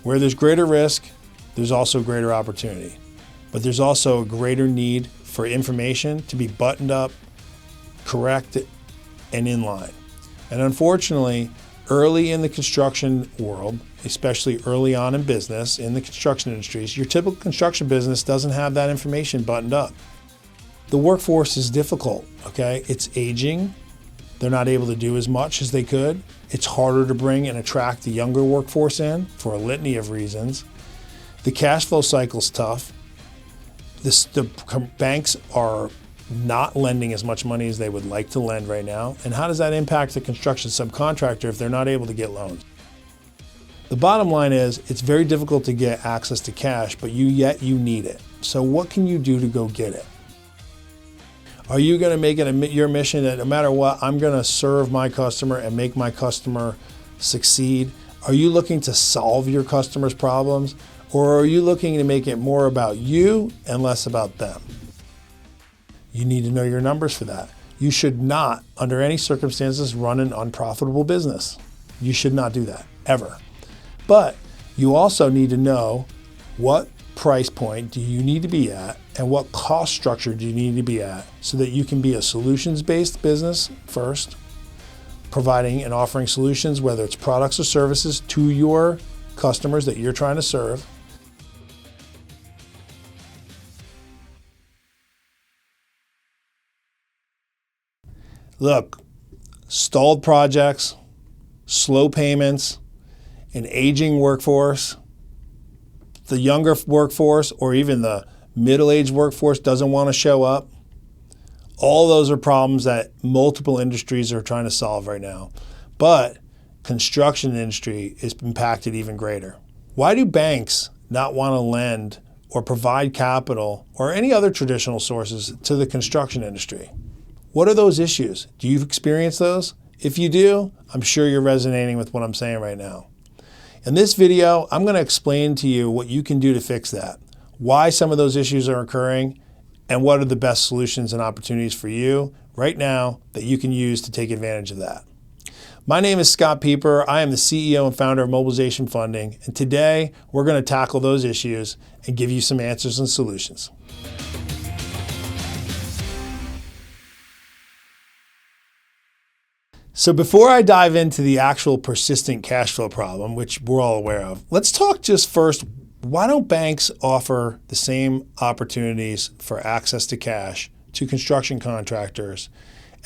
Where there's greater risk, there's also greater opportunity. But there's also a greater need for information to be buttoned up, correct, and in line. And unfortunately, early in the construction world, especially early on in business, in the construction industries, your typical construction business doesn't have that information buttoned up. The workforce is difficult, okay? It's aging. They're not able to do as much as they could. It's harder to bring and attract the younger workforce in for a litany of reasons. The cash flow cycle's tough. The banks are not lending as much money as they would like to lend right now. And how does that impact the construction subcontractor if they're not able to get loans? The bottom line is it's very difficult to get access to cash, but yet you need it. So what can you do to go get it? Are you going to make it your mission that no matter what, I'm going to serve my customer and make my customer succeed? Are you looking to solve your customer's problems? Or are you looking to make it more about you and less about them? You need to know your numbers for that. You should not, under any circumstances, run an unprofitable business. You should not do that, ever. But you also need to know what price point do you need to be at and what cost structure do you need to be at so that you can be a solutions-based business first, providing and offering solutions, whether it's products or services, to your customers that you're trying to serve. Look, stalled projects, slow payments, an aging workforce, the younger workforce or even the middle-aged workforce doesn't want to show up. All those are problems that multiple industries are trying to solve right now. But construction industry is impacted even greater. Why do banks not want to lend or provide capital or any other traditional sources to the construction industry? What are those issues? Do you experience those? If you do, I'm sure you're resonating with what I'm saying right now. In this video, I'm going to explain to you what you can do to fix that, why some of those issues are occurring, and what are the best solutions and opportunities for you right now that you can use to take advantage of that. My name is Scott Peper. I am the CEO and founder of Mobilization Funding, and today we're going to tackle those issues and give you some answers and solutions. So before I dive into the actual persistent cash flow problem, which we're all aware of, let's talk just first, why don't banks offer the same opportunities for access to cash to construction contractors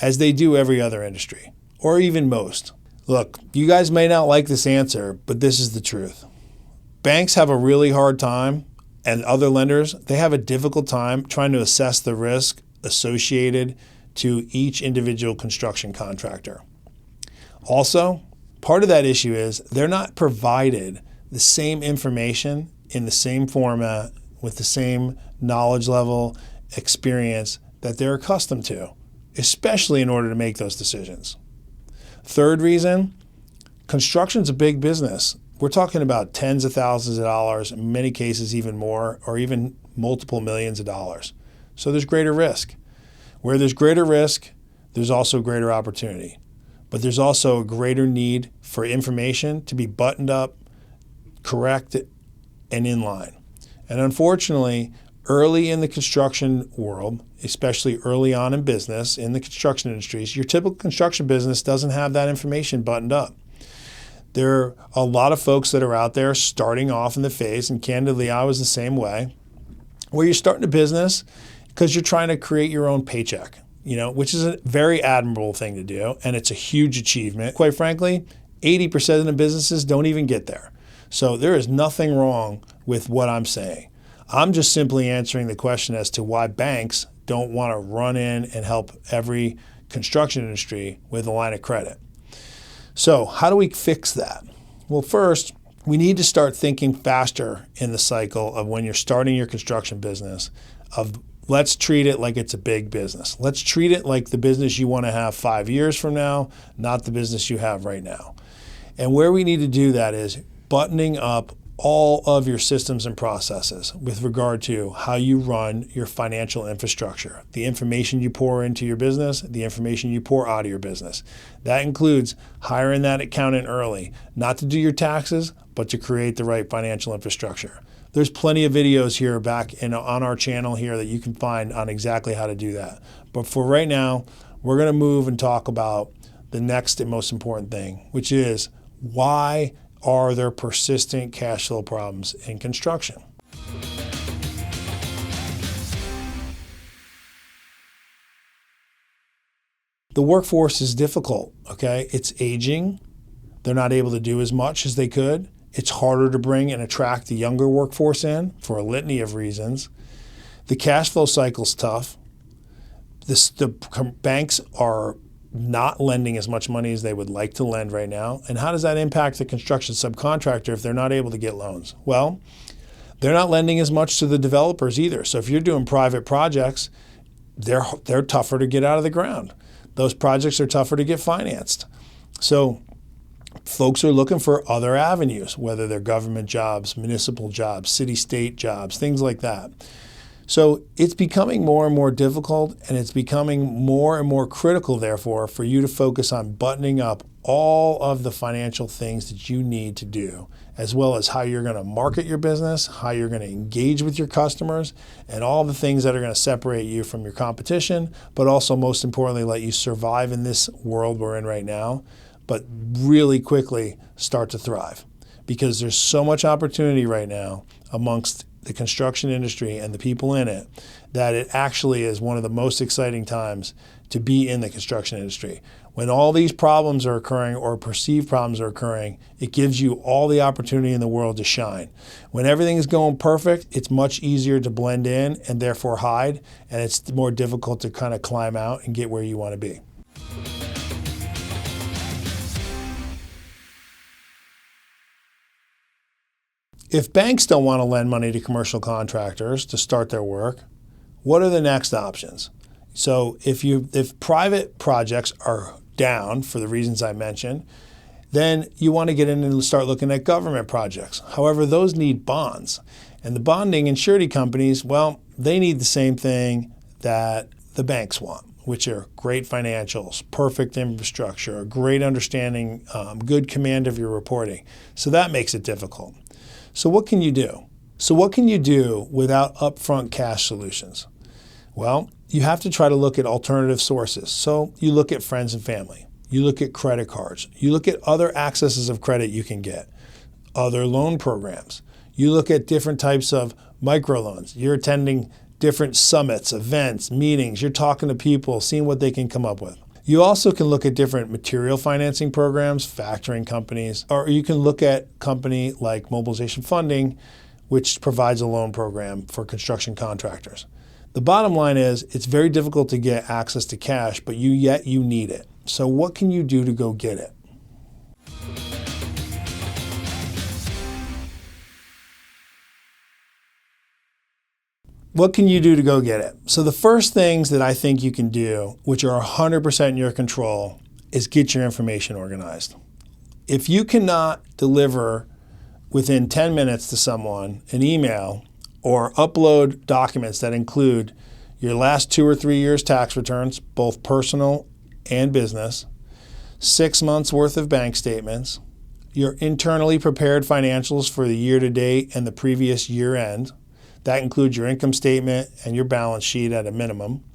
as they do every other industry, or even most? Look, you guys may not like this answer, but this is the truth. Banks have a really hard time, and other lenders, they have a difficult time trying to assess the risk associated to each individual construction contractor. Also, part of that issue is they're not provided the same information in the same format with the same knowledge level, experience that they're accustomed to, especially in order to make those decisions. Third reason, construction's a big business. We're talking about tens of thousands of dollars, in many cases even more, or even multiple millions of dollars. So there's greater risk. Where there's greater risk, there's also greater opportunity. But there's also a greater need for information to be buttoned up, correct, and in line. And unfortunately, early in the construction world, especially early on in business, in the construction industries, your typical construction business doesn't have that information buttoned up. There are a lot of folks that are out there starting off in the phase, and candidly, I was the same way, where you're starting a business because you're trying to create your own paycheck. Which is a very admirable thing to do, and it's a huge achievement. Quite frankly, 80% of the businesses don't even get there. So there is nothing wrong with what I'm saying. I'm just simply answering the question as to why banks don't want to run in and help every construction industry with a line of credit. So how do we fix that? Well, first, we need to start thinking faster in the cycle of when you're starting your construction business of let's treat it like it's a big business. Let's treat it like the business you want to have 5 years from now, not the business you have right now. And where we need to do that is buttoning up all of your systems and processes with regard to how you run your financial infrastructure, the information you pour into your business, the information you pour out of your business. That includes hiring that accountant early, not to do your taxes, but to create the right financial infrastructure. There's plenty of videos here on our channel here that you can find on exactly how to do that. But for right now, we're going to move and talk about the next and most important thing, which is why are there persistent cash flow problems in construction? The workforce is difficult, okay? It's aging. They're not able to do as much as they could. It's harder to bring and attract the younger workforce in for a litany of reasons. The cash flow cycle's tough. The banks are not lending as much money as they would like to lend right now. And how does that impact the construction subcontractor if they're not able to get loans? Well, they're not lending as much to the developers either. So if you're doing private projects, they're tougher to get out of the ground. Those projects are tougher to get financed. So folks are looking for other avenues, whether they're government jobs, municipal jobs, city-state jobs, things like that. So it's becoming more and more difficult, and it's becoming more and more critical, therefore, for you to focus on buttoning up all of the financial things that you need to do, as well as how you're going to market your business, how you're going to engage with your customers, and all the things that are going to separate you from your competition, but also, most importantly, let you survive in this world we're in right now, but really quickly start to thrive. Because there's so much opportunity right now amongst the construction industry and the people in it, that it actually is one of the most exciting times to be in the construction industry. When all these problems are occurring or perceived problems are occurring, it gives you all the opportunity in the world to shine. When everything is going perfect, it's much easier to blend in and therefore hide, and it's more difficult to kind of climb out and get where you want to be. If banks don't want to lend money to commercial contractors to start their work, what are the next options? So if private projects are down for the reasons I mentioned, then you want to get in and start looking at government projects. However, those need bonds. And the bonding and surety companies, well, they need the same thing that the banks want, which are great financials, perfect infrastructure, a great understanding, good command of your reporting. So that makes it difficult. So what can you do? So what can you do without upfront cash solutions? Well, you have to try to look at alternative sources. So you look at friends and family. You look at credit cards. You look at other accesses of credit you can get, other loan programs. You look at different types of microloans. You're attending different summits, events, meetings. You're talking to people, seeing what they can come up with. You also can look at different material financing programs, factoring companies, or you can look at a company like Mobilization Funding, which provides a loan program for construction contractors. The bottom line is it's very difficult to get access to cash, but yet you need it. So what can you do to go get it? What can you do to go get it? So the first things that I think you can do, which are 100% in your control, is get your information organized. If you cannot deliver within 10 minutes to someone an email or upload documents that include your last 2 or 3 years tax returns, both personal and business, 6 months worth of bank statements, your internally prepared financials for the year to date and the previous year end, that includes your income statement and your balance sheet at a minimum.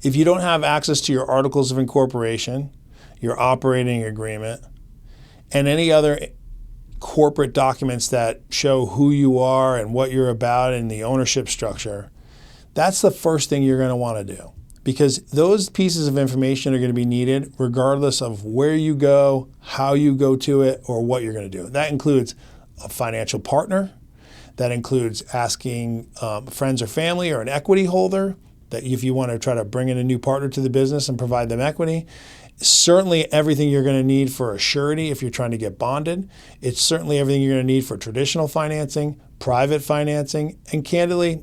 If you don't have access to your articles of incorporation, your operating agreement, and any other corporate documents that show who you are and what you're about in the ownership structure, that's the first thing you're going to want to do. Because those pieces of information are going to be needed regardless of where you go, how you go to it, or what you're going to do. That includes a financial partner. That includes asking friends or family or an equity holder that if you want to try to bring in a new partner to the business and provide them equity. Certainly everything you're going to need for a surety if you're trying to get bonded. It's certainly everything you're going to need for traditional financing, private financing, and candidly,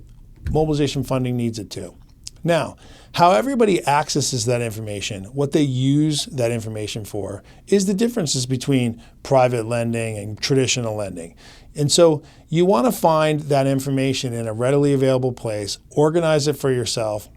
mobilization funding needs it too. Now, how everybody accesses that information, what they use that information for, is the differences between private lending and traditional lending. And so you want to find that information in a readily available place, organize it for yourself.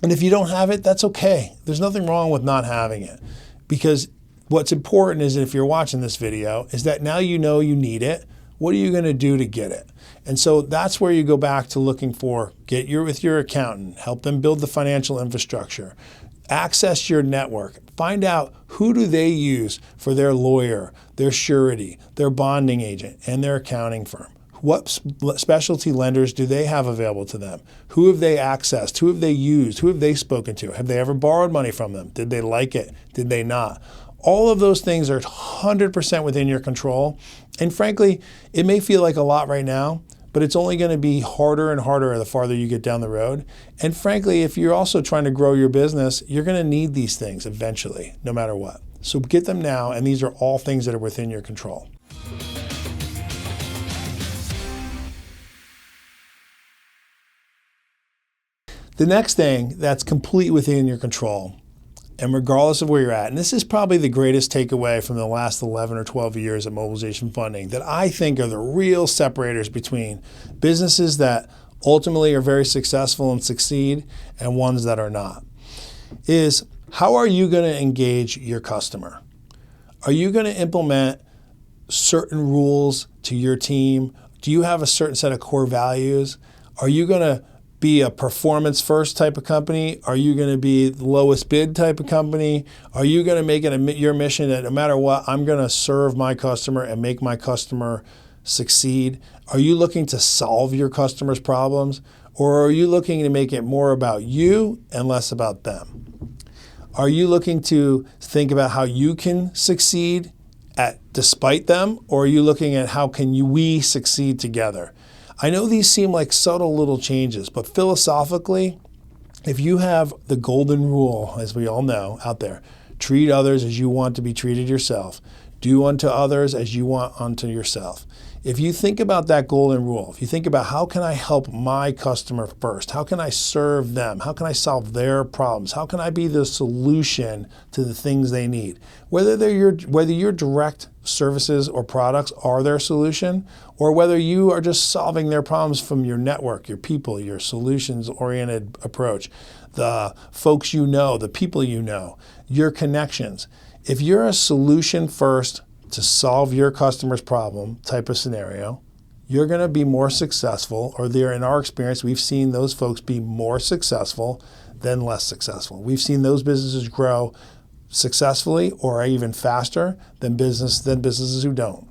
And if you don't have it, that's okay. There's nothing wrong with not having it. Because what's important is, if you're watching this video, is that now you know you need it. What are you going to do to get it? And so that's where you go back to looking for, with your accountant, help them build the financial infrastructure, access your network, find out who do they use for their lawyer, their surety, their bonding agent, and their accounting firm. What specialty lenders do they have available to them? Who have they accessed? Who have they used? Who have they spoken to? Have they ever borrowed money from them? Did they like it? Did they not? All of those things are 100% within your control. And frankly, it may feel like a lot right now, but it's only going to be harder and harder the farther you get down the road. And frankly, if you're also trying to grow your business, you're going to need these things eventually, no matter what. So get them now, and these are all things that are within your control. The next thing that's complete within your control, and regardless of where you're at, and this is probably the greatest takeaway from the last 11 or 12 years of mobilization funding that I think are the real separators between businesses that ultimately are very successful and succeed and ones that are not, is how are you going to engage your customer? Are you going to implement certain rules to your team? Do you have a certain set of core values? Are you going to be a performance first type of company? Are you going to be the lowest bid type of company? Are you going to make it your mission that no matter what, I'm going to serve my customer and make my customer succeed? Are you looking to solve your customer's problems? Or are you looking to make it more about you and less about them? Are you looking to think about how you can succeed despite them? Or are you looking at how we succeed together? I know these seem like subtle little changes, but philosophically, if you have the golden rule, as we all know out there, treat others as you want to be treated yourself, do unto others as you want unto yourself. If you think about that golden rule, if you think about how can I help my customer first, how can I serve them, how can I solve their problems, how can I be the solution to the things they need, whether your direct services or products are their solution, or whether you are just solving their problems from your network, your people, your solutions-oriented approach, the folks you know, the people you know, your connections. If you're a solution first to solve your customer's problem type of scenario, you're going to be more successful, or in our experience, we've seen those folks be more successful than less successful. We've seen those businesses grow successfully or even faster than businesses who don't.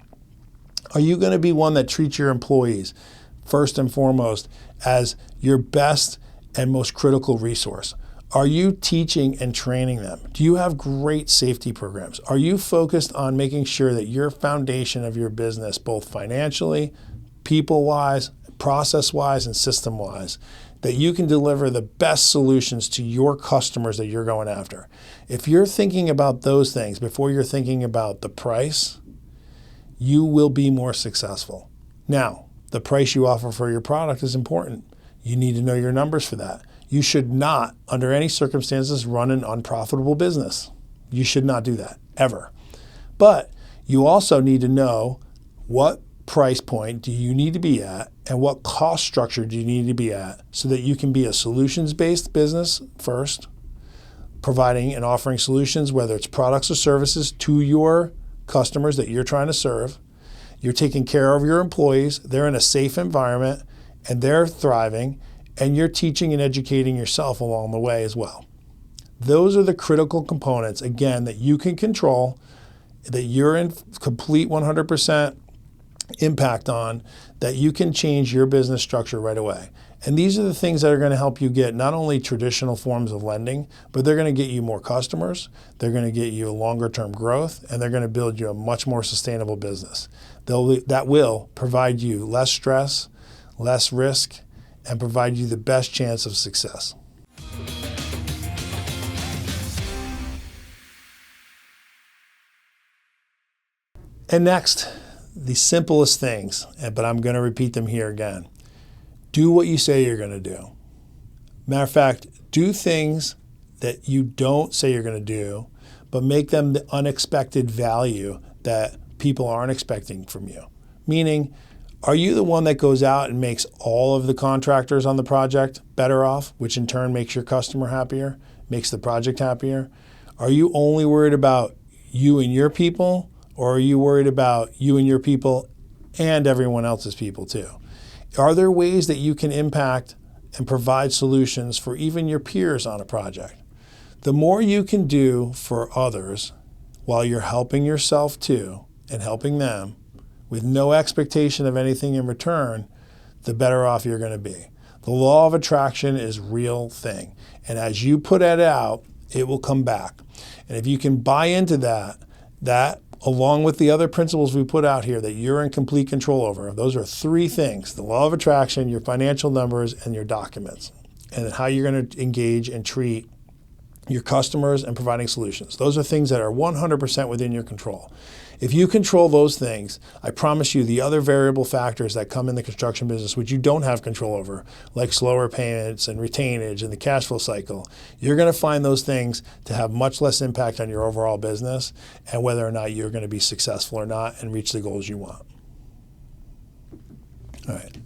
Are you going to be one that treats your employees first and foremost as your best and most critical resource? Are you teaching and training them? Do you have great safety programs? Are you focused on making sure that your foundation of your business, both financially, people-wise, process-wise, and system-wise, that you can deliver the best solutions to your customers that you're going after? If you're thinking about those things before you're thinking about the price, you will be more successful. Now, the price you offer for your product is important. You need to know your numbers for that. You should not, under any circumstances, run an unprofitable business. You should not do that, ever. But you also need to know what price point do you need to be at and what cost structure do you need to be at so that you can be a solutions-based business first, providing and offering solutions, whether it's products or services, to your customers that you're trying to serve. You're taking care of your employees. They're in a safe environment and they're thriving. And you're teaching and educating yourself along the way as well. Those are the critical components, again, that you can control, that you're in complete 100% impact on, that you can change your business structure right away. And these are the things that are going to help you get not only traditional forms of lending, but they're going to get you more customers, they're going to get you a longer term growth, and they're going to build you a much more sustainable business. That will provide you less stress, less risk, and provide you the best chance of success. And next, the simplest things, but I'm going to repeat them here again. Do what you say you're going to do. Matter of fact, do things that you don't say you're going to do, but make them the unexpected value that people aren't expecting from you. Meaning, are you the one that goes out and makes all of the contractors on the project better off, which in turn makes your customer happier, makes the project happier? Are you only worried about you and your people, or are you worried about you and your people and everyone else's people too? Are there ways that you can impact and provide solutions for even your peers on a project? The more you can do for others while you're helping yourself too and helping them with no expectation of anything in return, the better off you're going to be. The law of attraction is a real thing. And as you put it out, it will come back. And if you can buy into that along with the other principles we put out here that you're in complete control over, those are three things: the law of attraction, your financial numbers, and your documents, and how you're going to engage and treat your customers and providing solutions. Those are things that are 100% within your control. If you control those things, I promise you the other variable factors that come in the construction business, which you don't have control over, like slower payments and retainage and the cash flow cycle, you're going to find those things to have much less impact on your overall business and whether or not you're going to be successful or not and reach the goals you want. All right.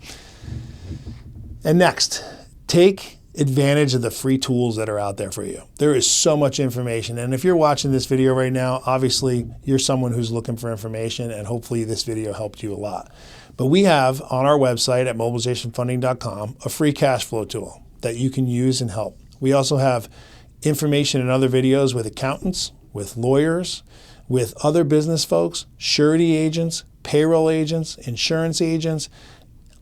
And next, take advantage of the free tools that are out there for you. There is so much information. And if you're watching this video right now, obviously you're someone who's looking for information, and hopefully this video helped you a lot. But we have on our website at mobilizationfunding.com a free cash flow tool that you can use and help. We also have information and other videos with accountants, with lawyers, with other business folks, surety agents, payroll agents, insurance agents,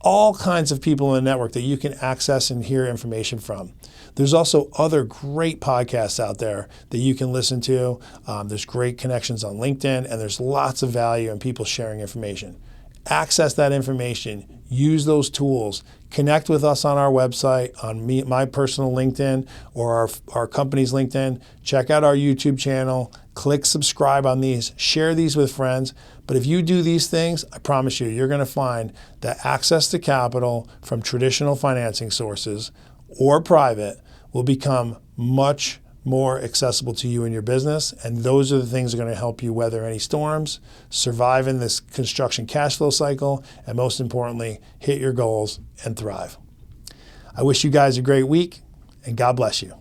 all kinds of people in the network that you can access and hear information from. There's also other great podcasts out there that you can listen to. There's great connections on LinkedIn, and there's lots of value in people sharing information. Access that information, use those tools, connect with us on our website, on my personal LinkedIn or our company's LinkedIn. Check out our YouTube channel, click subscribe on these, share these with friends. But if you do these things, I promise you, you're going to find that access to capital from traditional financing sources or private will become much more accessible to you and your business. And those are the things that are going to help you weather any storms, survive in this construction cash flow cycle, and most importantly, hit your goals and thrive. I wish you guys a great week, and God bless you.